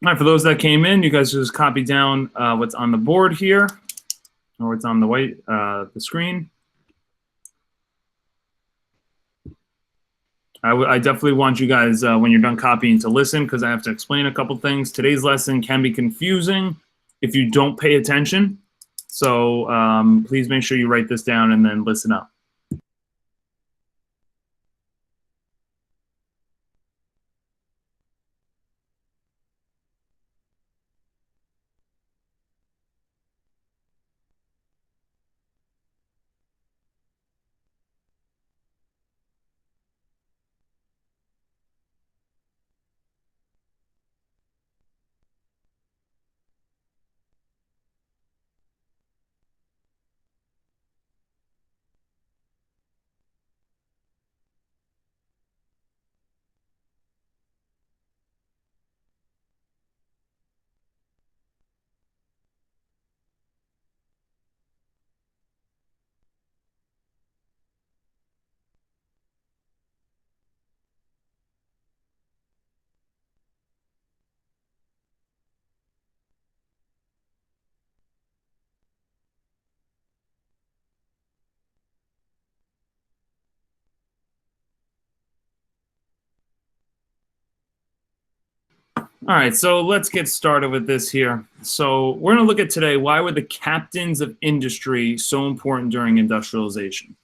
All right, for those that came in, you guys just copy down what's on the board here, or what's on the screen. I definitely want you guys, when you're done copying, to listen, because I have to explain a couple things. Today's lesson can be confusing if you don't pay attention. So please make sure you write this down and then listen up. All right, so let's get started with this here. So we're going to look at today, why were the captains of industry so important during industrialization?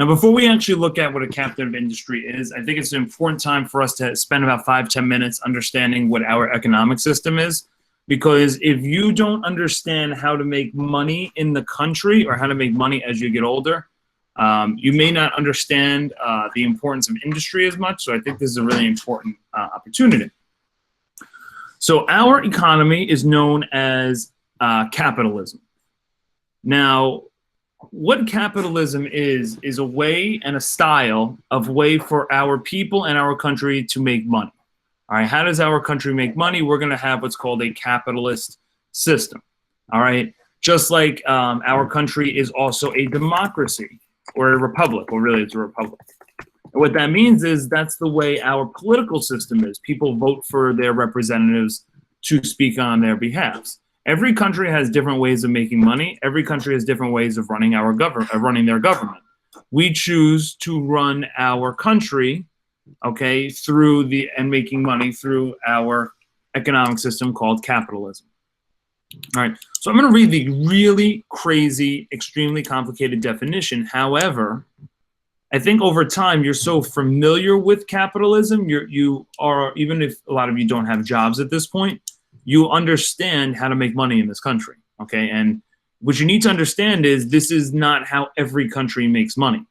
Now, before we actually look at what a captain of industry is, I think it's an important time for us to spend about 5-10 minutes understanding what our economic system is. Because if you don't understand how to make money in the country, or how to make money as you get older, you may not understand the importance of industry as much. So I think this is a really important opportunity. So our economy is known as capitalism. Now, what capitalism is a way and a style of way for our people and our country to make money. All right, how does our country make money? We're going to have what's called a capitalist system. All right, just like our country is also a democracy or a republic, or really it's a republic. And what that means is that's the way our political system is. People vote for their representatives to speak on their behalves. Every country has different ways of making money. Every country has different ways of running our government, running their government. We choose to run our country, okay, and making money through our economic system called capitalism. All right, so I'm going to read the really crazy, extremely complicated definition. However, I think over time you're so familiar with capitalism, you are, even if a lot of you don't have jobs at this point, you understand how to make money in this country, okay? And what you need to understand is this is not how every country makes money,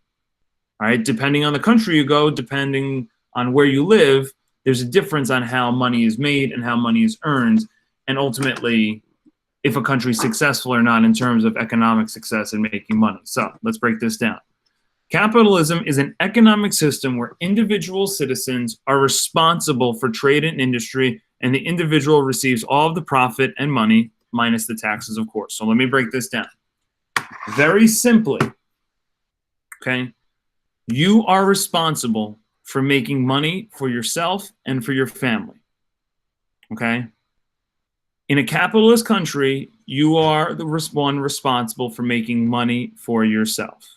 all right? Depending on the country you go, depending on where you live, there's a difference on how money is made and how money is earned, and ultimately if a country is successful or not in terms of economic success in making money. So let's break this down. Capitalism is an economic system where individual citizens are responsible for trade and industry, and the individual receives all of the profit and money, minus the taxes, of course. So let me break this down. Very simply, okay, you are responsible for making money for yourself and for your family, okay? In a capitalist country, you are the one responsible for making money for yourself.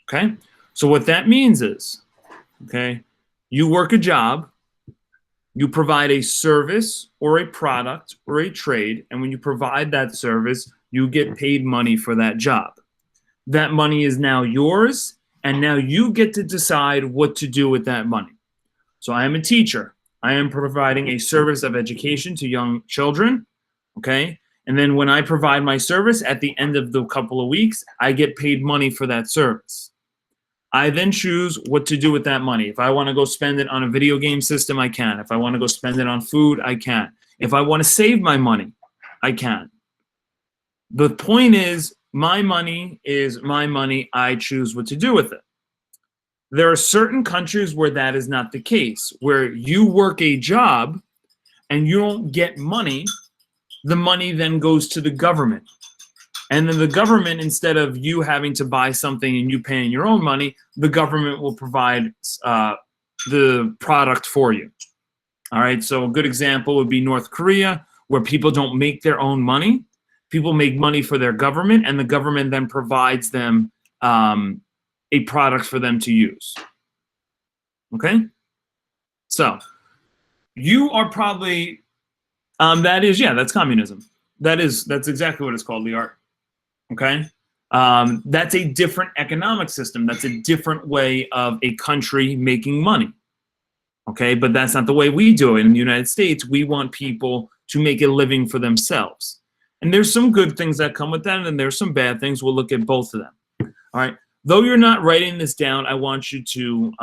Okay, so what that means is, okay, you work a job, you provide a service or a product or a trade, and when you provide that service, you get paid money for that job. That money is now yours, and now you get to decide what to do with that money. So I am a teacher. I am providing a service of education to young children, okay? And then when I provide my service, at the end of the couple of weeks, I get paid money for that service. I then choose what to do with that money. If I want to go spend it on a video game system, I can. If I want to go spend it on food, I can. If I want to save my money, I can. The point is, my money is my money. I choose what to do with it. There are certain countries where that is not the case, where you work a job and you don't get money. The money then goes to the government. And then the government, instead of you having to buy something and you paying your own money, the government will provide the product for you. All right, so a good example would be North Korea, where people don't make their own money. People make money for their government, and the government then provides them a product for them to use. Okay? So you are probably that's communism. That's exactly what it's called, Liart. Okay? That's a different economic system. That's a different way of a country making money. Okay, but that's not the way we do it in the United States. We want people to make a living for themselves. And there's some good things that come with that, and there's some bad things. We'll look at both of them. All right. Though you're not writing this down, I want you to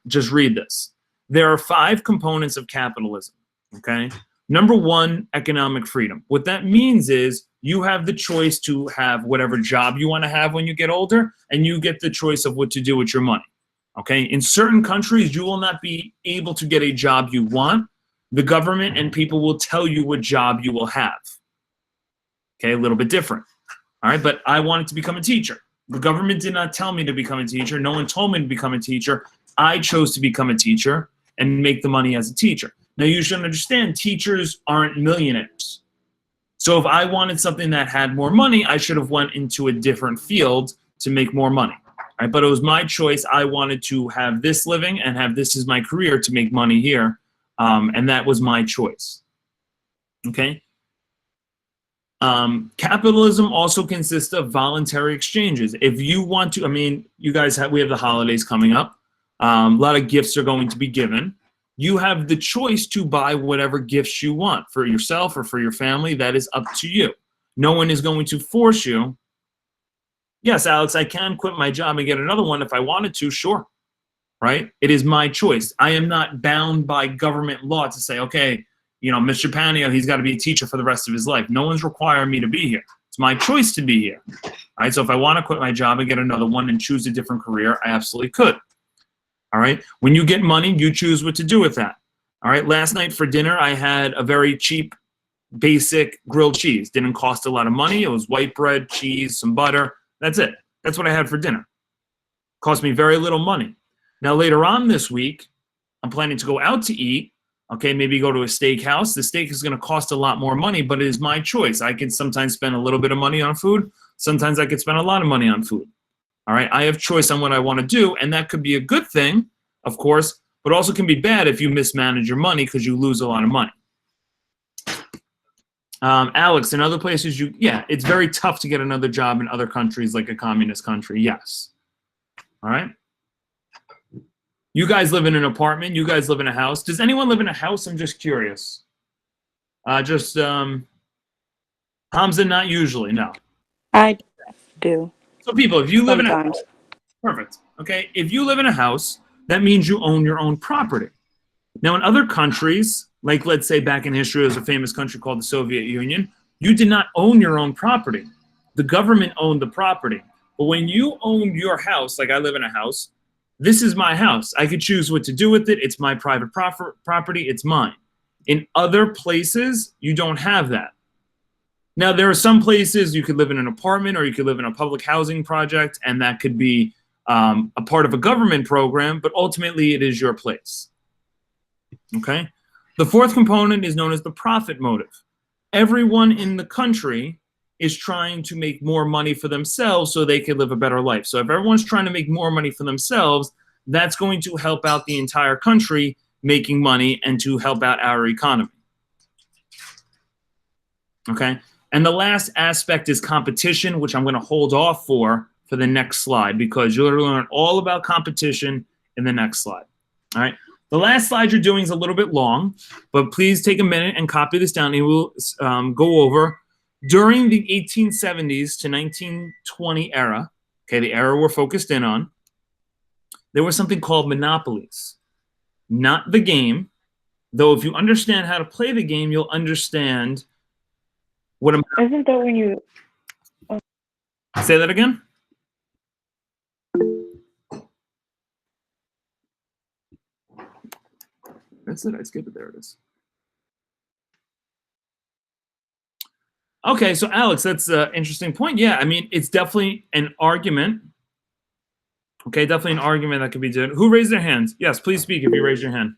just read this. There are 5 components of capitalism. Okay. Number 1, economic freedom. What that means is you have the choice to have whatever job you want to have when you get older, and you get the choice of what to do with your money. Okay, in certain countries, you will not be able to get a job you want. The government and people will tell you what job you will have. Okay, a little bit different. All right, but I wanted to become a teacher. The government did not tell me to become a teacher. No one told me to become a teacher. I chose to become a teacher and make the money as a teacher. Now, you should understand, teachers aren't millionaires. So if I wanted something that had more money, I should have went into a different field to make more money. Right, but it was my choice. I wanted to have this living and have this as my career to make money here, and that was my choice. Okay. Capitalism also consists of voluntary exchanges. If you want to, I mean, you guys we have the holidays coming up. A lot of gifts are going to be given. You have the choice to buy whatever gifts you want for yourself or for your family. That is up to you. No one is going to force you. Yes, Alex, I can quit my job and get another one if I wanted to, sure, right? It is my choice. I am not bound by government law to say, okay, Mr. Panio, he's got to be a teacher for the rest of his life. No one's requiring me to be here. It's my choice to be here. All right, so if I want to quit my job and get another one and choose a different career, I absolutely could. All right, when you get money, you choose what to do with that. All right, last night for dinner, I had a very cheap, basic grilled cheese. Didn't cost a lot of money. It was white bread, cheese, some butter. That's it. That's what I had for dinner. Cost me very little money. Now, later on this week, I'm planning to go out to eat. Okay, maybe go to a steakhouse. The steak is going to cost a lot more money, but it is my choice. I can sometimes spend a little bit of money on food. Sometimes I could spend a lot of money on food. All right, I have choice on what I want to do, and that could be a good thing, of course, but also can be bad if you mismanage your money because you lose a lot of money. Alex, in other places, it's very tough to get another job in other countries like a communist country. Yes. All right. You guys live in an apartment. You guys live in a house. Does anyone live in a house? I'm just curious. Hamza, not usually. No. I do. So people, if you live Sometimes. in a house, perfect. Okay. If you live in a house, that means you own your own property. Now, in other countries, like let's say back in history, there's a famous country called the Soviet Union. You did not own your own property. The government owned the property. But when you own your house, like I live in a house, this is my house. I could choose what to do with it. It's my private property. It's mine. In other places, you don't have that. Now, there are some places you could live in an apartment or you could live in a public housing project, and that could be a part of a government program, but ultimately it is your place. Okay? The fourth component is known as the profit motive. Everyone in the country is trying to make more money for themselves so they can live a better life. So if everyone's trying to make more money for themselves, that's going to help out the entire country making money and to help out our economy. Okay? And the last aspect is competition, which I'm going to hold off for the next slide because you'll learn all about competition in the next slide. All right? The last slide you're doing is a little bit long, but please take a minute and copy this down and we'll go over. During the 1870s to 1920 era, okay, the era we're focused in on, there was something called monopolies. Not the game, though if you understand how to play the game, you'll understand what a... Isn't that when you... Say that again? That's it. I skipped it. There it is. Okay, so Alex, that's an interesting point. Yeah, I mean, it's definitely an argument. Okay, definitely an argument that could be done. Who raised their hands? Yes, please speak if you raise your hand.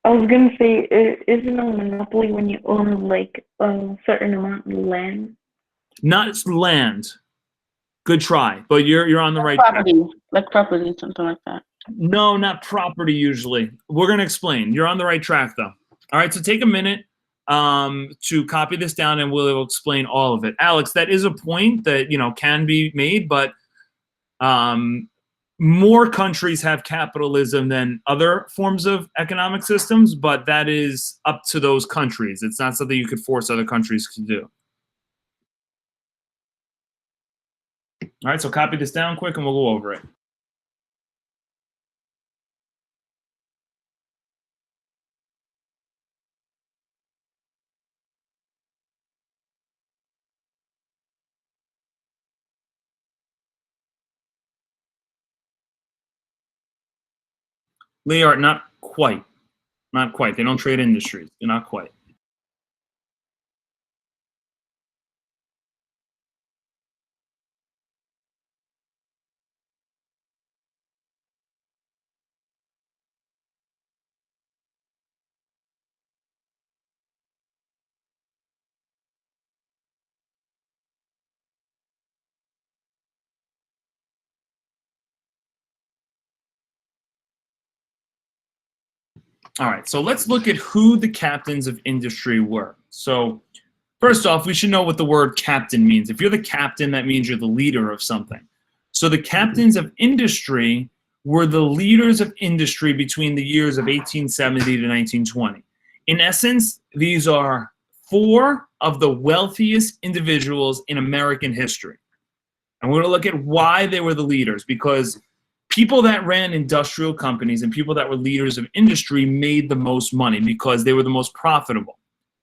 I was gonna say, isn't a monopoly when you own like a certain amount of land? Not land. Good try, but you're on the right track. Property, something like that. No, not property usually. We're going to explain. You're on the right track, though. All right, so take a minute to copy this down, and we'll explain all of it. Alex, that is a point that, can be made, but more countries have capitalism than other forms of economic systems, but that is up to those countries. It's not something you could force other countries to do. All right, so copy this down quick, and we'll go over it. They are not quite. Not quite. They don't trade industries. They're not quite. All right, so let's look at who the captains of industry were. So first off, we should know what the word captain means. If you're the captain, that means you're the leader of something. So the captains of industry were the leaders of industry between the years of 1870 to 1920. In essence, these are 4 of the wealthiest individuals in American history. And we're going to look at why they were the leaders, because people that ran industrial companies and people that were leaders of industry made the most money because they were the most profitable.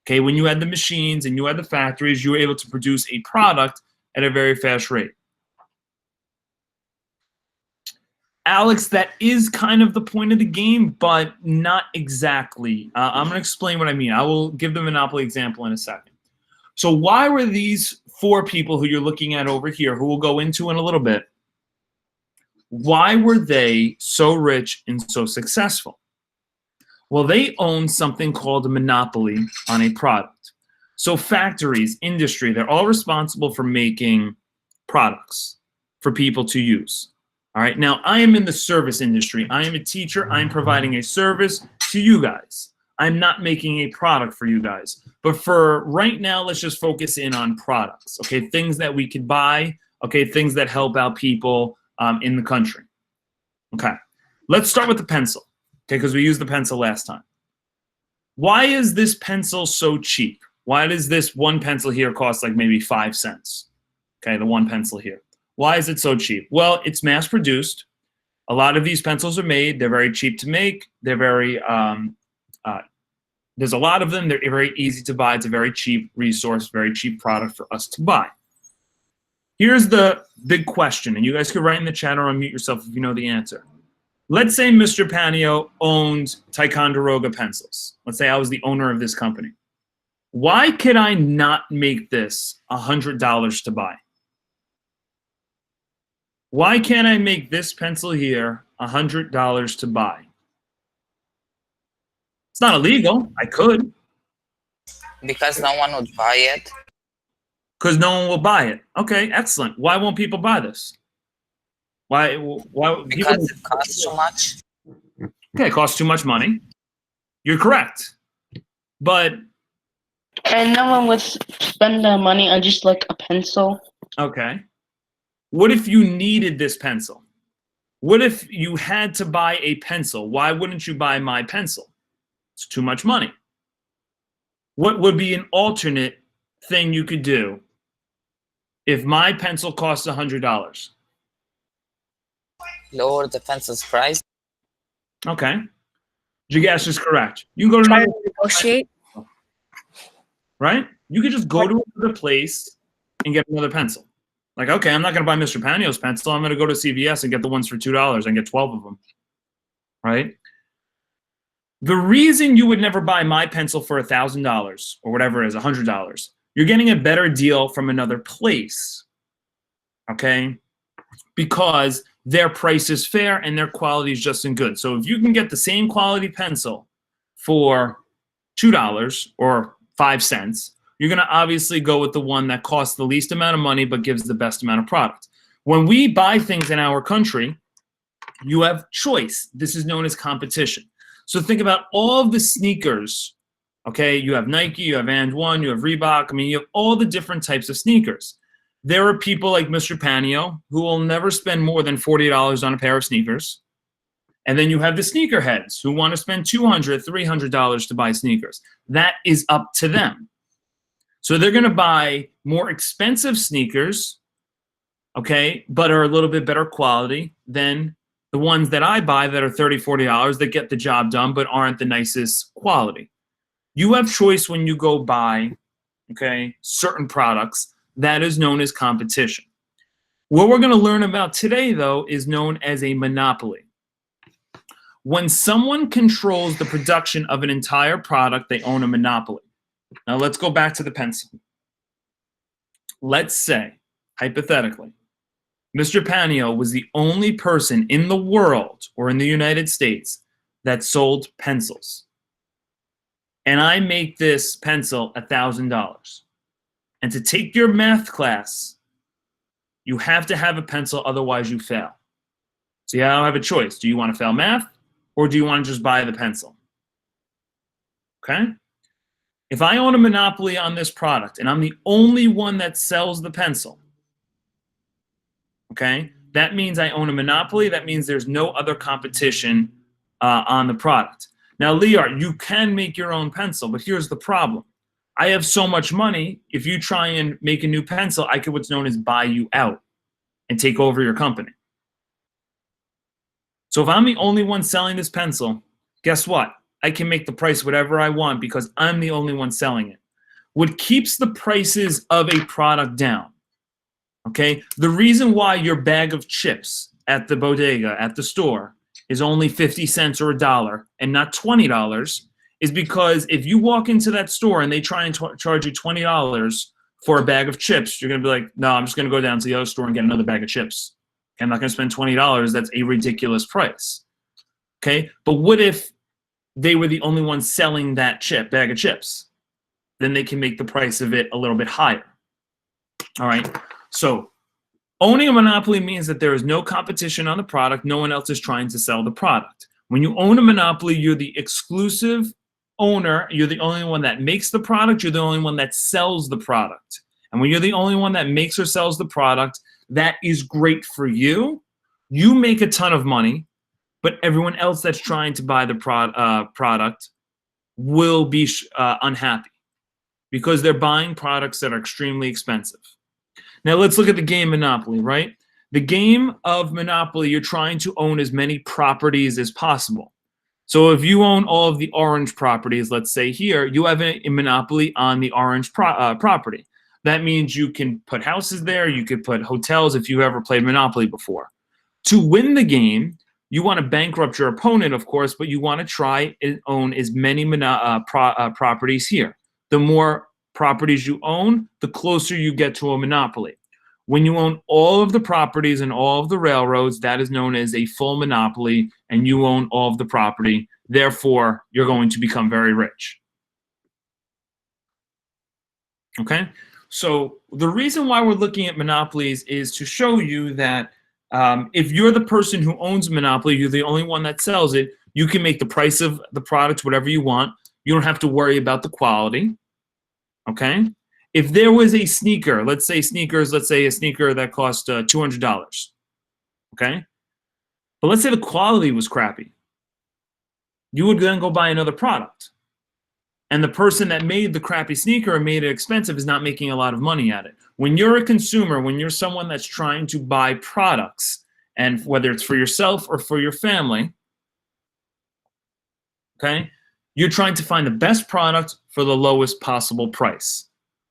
Okay, when you had the machines and you had the factories, you were able to produce a product at a very fast rate. Alex, that is kind of the point of the game, but not exactly. I'm going to explain what I mean. I will give the Monopoly example in a second. So why were these 4 people who you're looking at over here, who we'll go into in a little bit, why were they so rich and so successful? Well, they owned something called a monopoly on a product. So factories, industry, they're all responsible for making products for people to use. All right, now I am in the service industry. I am a teacher. I'm providing a service to you guys. I'm not making a product for you guys. But for right now, let's just focus in on products, okay? Things that we could buy, okay? Things that help out people in the country. Okay, let's start with the pencil, okay, because we used the pencil last time. Why is this pencil so cheap? Why does this one pencil here cost like maybe 5 cents? Okay, the one pencil here. Why is it so cheap? Well, it's mass produced. A lot of these pencils are made. They're very cheap to make. They're very, there's a lot of them. They're very easy to buy. It's a very cheap resource, very cheap product for us to buy. Here's the big question, and you guys could write in the chat or unmute yourself if you know the answer. Let's say Mr. Panio owned Ticonderoga pencils. Let's say I was the owner of this company. Why could I not make this $100 to buy? Why can't I make this pencil here $100 to buy? It's not illegal. I could. Because no one would buy it. Because no one will buy it. Okay, excellent. Why won't people buy this? Why Because it costs too much. Okay, it costs too much money. You're correct. But And no one would spend the money on just like a pencil. okay. What if you needed this pencil? What if you had to buy a pencil? Why wouldn't you buy my pencil? It's too much money. What would be an alternate thing you could do if my pencil costs $100? Lower the pencil's price. Okay. Jigesh is correct. You can go to Try another, to negotiate. right? You could just go to another place and get another pencil. Like, okay, I'm not going to buy Mr. Panio's pencil. I'm going to go to CVS and get the ones for $2 and get 12 of them, right? The reason you would never buy my pencil for $1,000 or whatever it is, $100, you're getting a better deal from another place, okay? Because their price is fair and their quality is just as good. So if you can get the same quality pencil for $2 or 5 cents, you're going to obviously go with the one that costs the least amount of money but gives the best amount of product. When we buy things in our country, you have choice. This is known as competition. So think about all of the sneakers. Okay, you have Nike, you have And One, you have Reebok. I mean, you have all the different types of sneakers. There are people like Mr. Panio who will never spend more than $40 on a pair of sneakers. And then you have the sneakerheads who want to spend $200, $300 to buy sneakers. That is up to them. So they're going to buy more expensive sneakers, okay, but are a little bit better quality than the ones that I buy that are $30, $40 that get the job done but aren't the nicest quality. You have choice when you go buy, okay, certain products. That is known as competition. What we're going to learn about today, though, is known as a monopoly. When someone controls the production of an entire product, they own a monopoly. Now, let's go back to the pencil. Let's say, hypothetically, Mr. Panio was the only person in the world or in the United States that sold pencils. And I make this pencil $1,000. And to take your math class, you have to have a pencil, otherwise you fail. So you don't have a choice. Do you want to fail math, or do you want to just buy the pencil? Okay? If I own a monopoly on this product, and I'm the only one that sells the pencil, okay, that means I own a monopoly. That means there's no other competition on the product. Now, Lior, you can make your own pencil, but here's the problem. I have so much money, if you try and make a new pencil, I could what's known as buy you out and take over your company. So if I'm the only one selling this pencil, guess what? I can make the price whatever I want because I'm the only one selling it. What keeps the prices of a product down, okay? The reason why your bag of chips at the bodega, at the store, is only 50 cents or $1 and not $20 is because if you walk into that store and they try and charge you $20 for a bag of chips, you're going to be like, no, I'm just going to go down to the other store and get another bag of chips. I'm not going to spend $20. That's a ridiculous price. Okay? But what if they were the only one selling that bag of chips? Then they can make the price of it a little bit higher. All right? So owning a monopoly means that there is no competition on the product. No one else is trying to sell the product. When you own a monopoly, you're the exclusive owner. You're the only one that makes the product. You're the only one that sells the product. And when you're the only one that makes or sells the product, that is great for you. You make a ton of money, but everyone else that's trying to buy the product will be unhappy because they're buying products that are extremely expensive. Now, let's look at the game Monopoly, right? The game of Monopoly, you're trying to own as many properties as possible. So if you own all of the orange properties, let's say here, you have a monopoly on the orange property. That means you can put houses there, you could put hotels if you ever played Monopoly before. To win the game, you want to bankrupt your opponent, of course, but you want to try and own as many properties here. The more properties you own, the closer you get to a monopoly. When you own all of the properties and all of the railroads, that is known as a full monopoly, and you own all of the property. Therefore, you're going to become very rich. Okay? So the reason why we're looking at monopolies is to show you that if you're the person who owns a monopoly, you're the only one that sells it, you can make the price of the product whatever you want. You don't have to worry about the quality. Okay? If there was a sneaker, let's say a sneaker that cost $200, okay? But let's say the quality was crappy. You would then go buy another product. And the person that made the crappy sneaker and made it expensive is not making a lot of money at it. When you're a consumer, when you're someone that's trying to buy products, and whether it's for yourself or for your family, okay, you're trying to find the best product for the lowest possible price.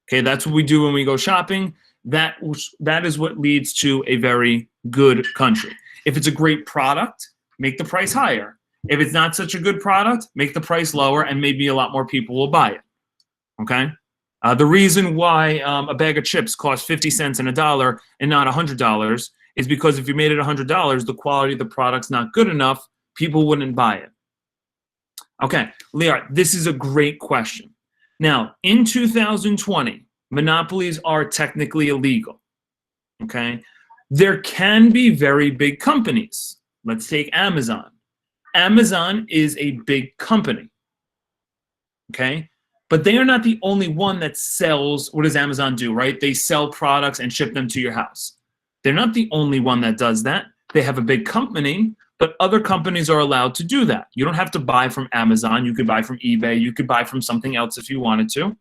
Okay, that's what we do when we go shopping. That is what leads to a very good country. If it's a great product, make the price higher. If it's not such a good product, make the price lower, and maybe a lot more people will buy it. Okay? The reason why a bag of chips costs 50 cents and $1 and not $100 is because if you made it $100, the quality of the product's not good enough, people wouldn't buy it. Okay, Liart, this is a great question. Now, in 2020, monopolies are technically illegal. Okay, there can be very big companies. Let's take Amazon. Amazon is a big company. Okay, but they are not the only one that sells. What does Amazon do, right? They sell products and ship them to your house. They're not the only one that does that. They have a big company, but other companies are allowed to do that. You don't have to buy from Amazon. You could buy from eBay. You could buy from something else if you wanted to.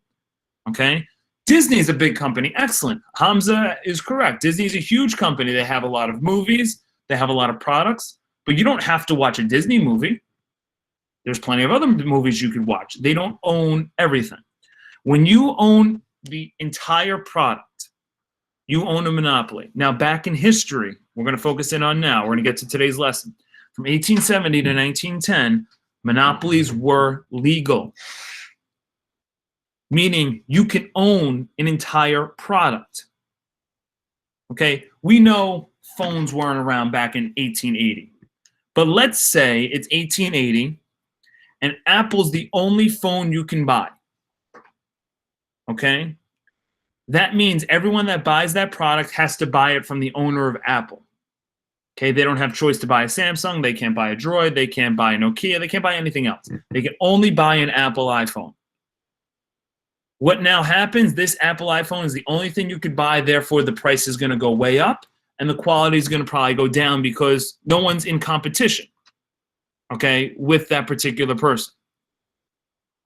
Okay? Disney is a big company. Excellent. Hamza is correct. Disney is a huge company. They have a lot of movies. They have a lot of products. But you don't have to watch a Disney movie. There's plenty of other movies you could watch. They don't own everything. When you own the entire product, you own a monopoly. Now, back in history, we're going to focus in on now. We're going to get to today's lesson. From 1870 to 1910, monopolies were legal, meaning you can own an entire product. Okay, we know phones weren't around back in 1880, but let's say it's 1880 and Apple's the only phone you can buy. Okay, that means everyone that buys that product has to buy it from the owner of Apple. Okay, they don't have choice to buy a Samsung. They can't buy a Droid. They can't buy a Nokia. They can't buy anything else. They can only buy an Apple iPhone. What now happens, this Apple iPhone is the only thing you could buy, therefore the price is going to go way up and the quality is going to probably go down because no one's in competition, okay, with that particular person.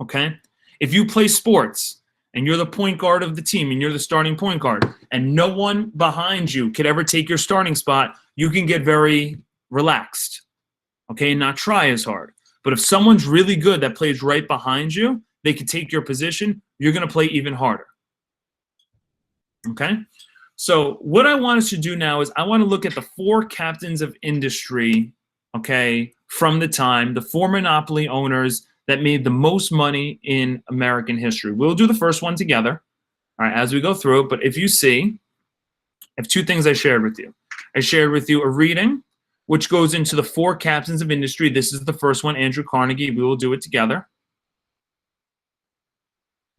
Okay? If you play sports and you're the point guard of the team and you're the starting point guard and no one behind you could ever take your starting spot, you can get very relaxed, okay, and not try as hard. But if someone's really good that plays right behind you, they can take your position, you're going to play even harder. Okay? So what I want us to do now is I want to look at the four captains of industry, okay, from the time, the four monopoly owners that made the most money in American history. We'll do the first one together, all right, as we go through it. But if you see, I have two things I shared with you. I shared with you a reading, which goes into the four captains of industry. This is the first one, Andrew Carnegie. We will do it together.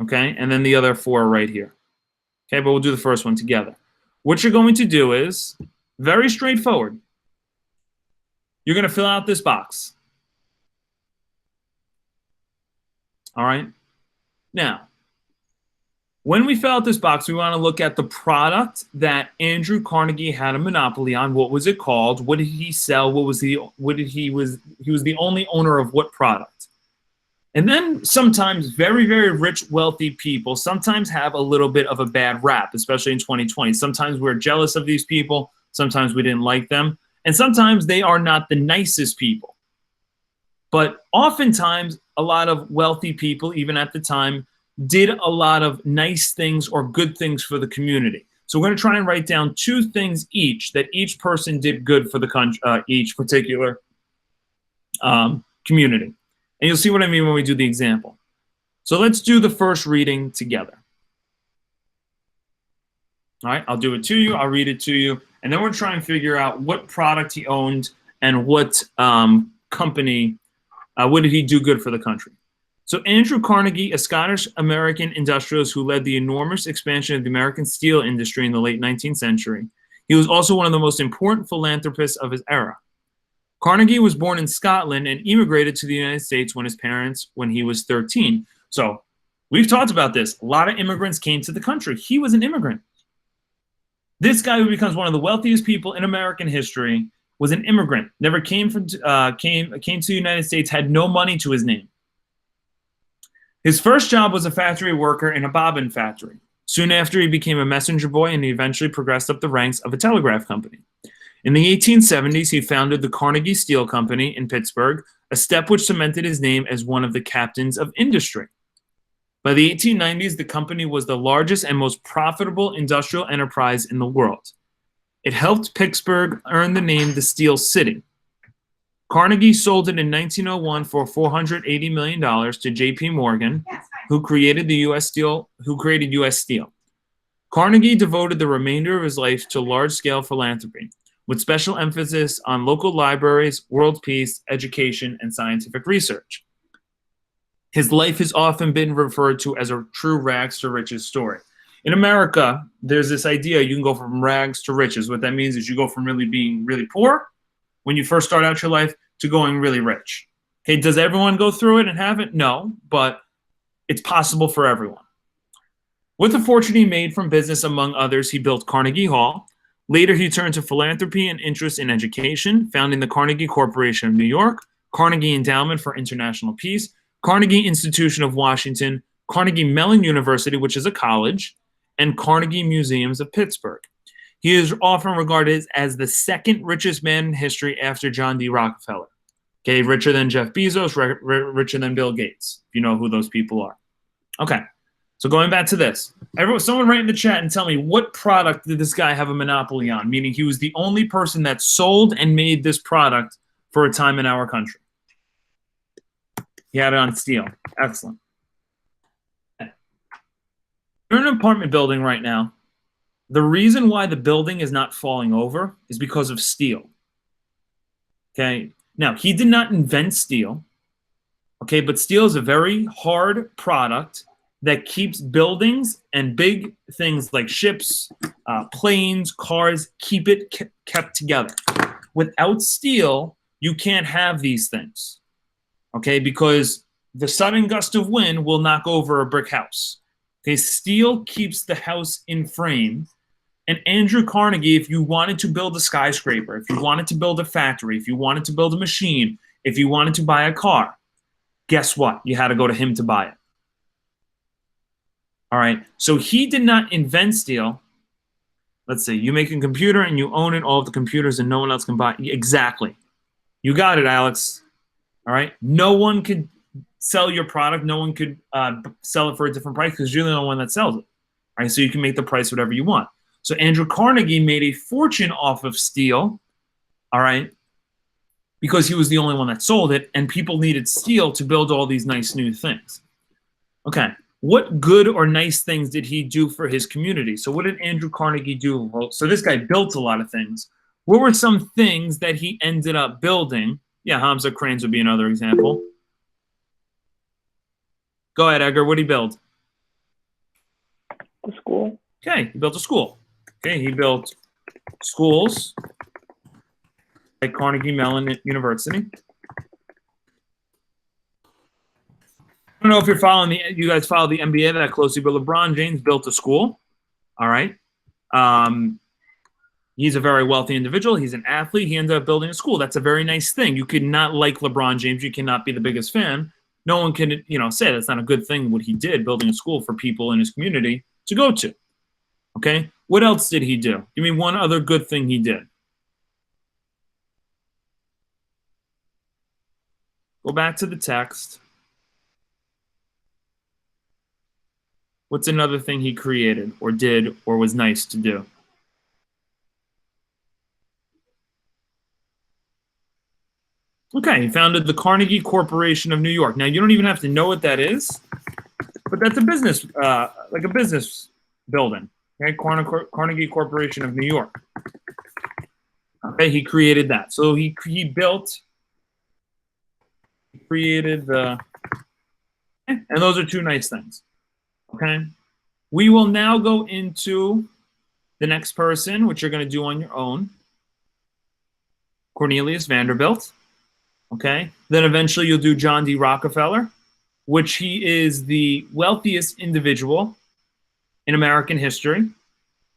Okay, and then the other four are right here. Okay, but we'll do the first one together. What you're going to do is very straightforward. You're going to fill out this box. All right. Now, when we fill out this box, we want to look at the product that Andrew Carnegie had a monopoly on. What was it called? What did he sell? He was the only owner of what product? And then sometimes very, very rich, wealthy people sometimes have a little bit of a bad rap, especially in 2020. Sometimes we're jealous of these people. Sometimes we didn't like them. And sometimes they are not the nicest people. But oftentimes, a lot of wealthy people, even at the time, did a lot of nice things or good things for the community. So we're going to try and write down two things each that each person did good for the country, each particular community. And you'll see what I mean when we do the example. So let's do the first reading together. All right, I'll do it to you. I'll read it to you. And then we're trying to figure out what product he owned and what company, what did he do good for the country. So Andrew Carnegie, a Scottish-American industrialist who led the enormous expansion of the American steel industry in the late 19th century. He was also one of the most important philanthropists of his era. Carnegie was born in Scotland and immigrated to the United States when he was 13. So we've talked about this. A lot of immigrants came to the country. He was an immigrant. This guy who becomes one of the wealthiest people in American history was an immigrant. Never came to the United States, had no money to his name. His first job was a factory worker in a bobbin factory. Soon after, he became a messenger boy and he eventually progressed up the ranks of a telegraph company. In the 1870s, he founded the Carnegie Steel Company in Pittsburgh, a step which cemented his name as one of the captains of industry. By the 1890s, the company was the largest and most profitable industrial enterprise in the world. It helped Pittsburgh earn the name the Steel City. Carnegie sold it in 1901 for $480 million to J.P. Morgan, who created US Steel. Carnegie devoted the remainder of his life to large-scale philanthropy, with special emphasis on local libraries, world peace, education, and scientific research. His life has often been referred to as a true rags to riches story. In America, there's this idea you can go from rags to riches. What that means is you go from really being really poor when you first start out your life to going really rich. Okay, does everyone go through it and have it? No, but it's possible for everyone. With the fortune he made from business, among others, he built Carnegie Hall. Later, he turned to philanthropy and interest in education, founding the Carnegie Corporation of New York, Carnegie Endowment for International Peace, Carnegie Institution of Washington, Carnegie Mellon University, which is a college, and Carnegie Museums of Pittsburgh. He is often regarded as the second richest man in history after John D. Rockefeller. Okay, richer than Jeff Bezos, richer than Bill Gates, if you know who those people are. Okay, so going back to this. Someone write in the chat and tell me, what product did this guy have a monopoly on? Meaning he was the only person that sold and made this product for a time in our country. He had it on steel. Excellent. You're in an apartment building right now. The reason why the building is not falling over is because of steel. Okay. Now, he did not invent steel. Okay, but steel is a very hard product that keeps buildings and big things like ships, planes, cars, keep it kept together. Without steel, you can't have these things. Okay, because the sudden gust of wind will knock over a brick house. Okay, steel keeps the house in frame. And Andrew Carnegie, if you wanted to build a skyscraper, if you wanted to build a factory, if you wanted to build a machine, if you wanted to buy a car, guess what? You had to go to him to buy it. All right, so he did not invent steel. Let's say you make a computer and you own it, all of the computers, and no one else can buy it. Exactly. You got it, Alex. All right, no one could sell your product. No one could sell it for a different price because you're the only one that sells it. All right, so you can make the price whatever you want. So Andrew Carnegie made a fortune off of steel, all right, because he was the only one that sold it, and people needed steel to build all these nice new things. Okay, what good or nice things did he do for his community? So what did Andrew Carnegie do? Well, so this guy built a lot of things. What were some things that he ended up building? Yeah, Hamza Cranes would be another example. Go ahead, Edgar. What did he build? The school. Okay, he built a school. Okay, he built schools like Carnegie Mellon University. I don't know if you're following you guys follow the NBA that closely, but LeBron James built a school. All right. He's a very wealthy individual. He's an athlete. He ended up building a school. That's a very nice thing. You could not like LeBron James. You cannot be the biggest fan. No one can, say that's not a good thing what he did, building a school for people in his community to go to. Okay? What else did he do? Give me one other good thing he did. Go back to the text. What's another thing he created or did or was nice to do? Okay, he founded the Carnegie Corporation of New York. Now, you don't even have to know what that is, but that's a business, like a business building. Okay, Carnegie Corporation of New York. Okay, he created that. So he created the, and those are two nice things. Okay, we will now go into the next person, which you're going to do on your own. Cornelius Vanderbilt. Okay, then eventually you'll do John D. Rockefeller, which he is the wealthiest individual in American history. All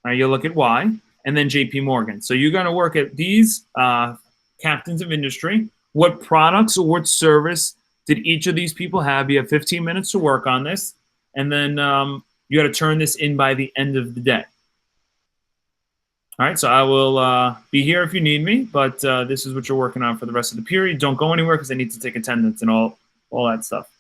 right, you'll look at why, and then J.P. Morgan. So you're going to work at these captains of industry. What products or what service did each of these people have? You have 15 minutes to work on this, and then you got to turn this in by the end of the day. All right, so I will be here if you need me, but this is what you're working on for the rest of the period. Don't go anywhere because I need to take attendance and all that stuff.